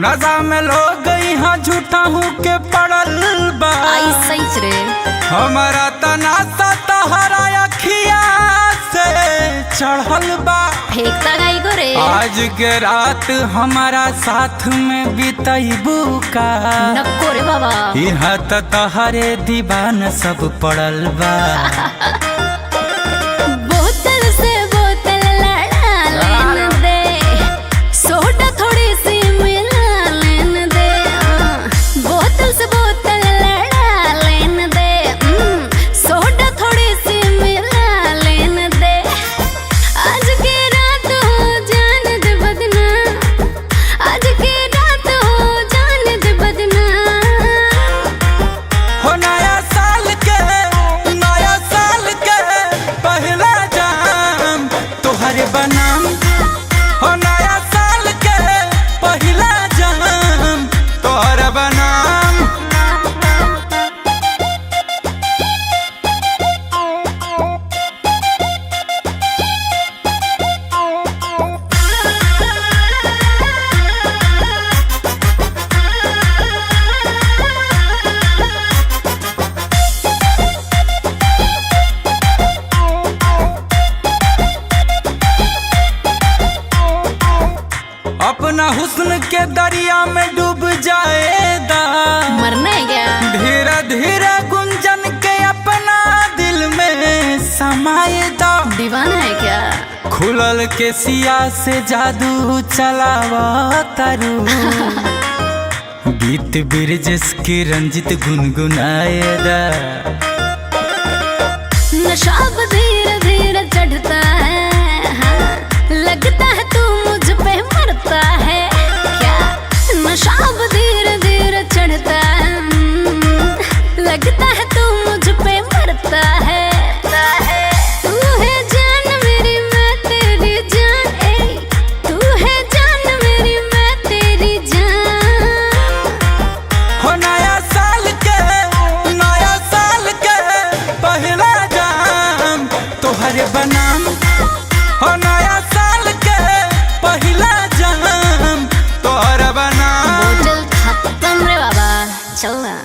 नशा में लोग यहाँ झूठा हूँ के पड़ल बा। सही रे हमारा तनासा तहरा अखिया से चढ़ल बा। फेंकता गई गो रे आज के रात हमारा साथ में बितैबू का। नको रे बाबा यहाँ तहरे दीवान सब पड़ल बा। बोतल से बोतल लड़ा लेन दे, सोडा थोड़ी सी मिला लेन दे। बोतल से बोतल लड़ा लेन दे, सोडा थोड़ी सी मिला लेन दे। आज की रात हो जाने दे बदनाम, आज की रात हो जाने दे बदनाम। हो नया साल के पहला जाम तोहरे बनाम। हो नया साल के पहला जाम तोहरे बनाम। अपना हुस्न के दरिया में डूब जाएदा। मरना है क्या? धीरे धीरे गुंजन के अपना दिल में समाएदा। दीवाना है क्या? खुलल के सिया से जादू चलावा तारू। गीत बिरजस के रंजित गुनगुनाएदा। नशा धीरे धीरे चढ़ता है, हाँ, लगता है तू मुझ पे मरता है क्या? नशा धीरे धीरे चढ़ता है, लगता है तू मुझ पे मरता है। तू है जान मेरी मैं तेरी जान, तू है जान मेरी मैं तेरी जान। हो नया साल के पहला जाम तोहरे बनाम। हो नया साल के पहला जाम तोहरे बनाम। बोतल खत्म रे बाबा, चल ना।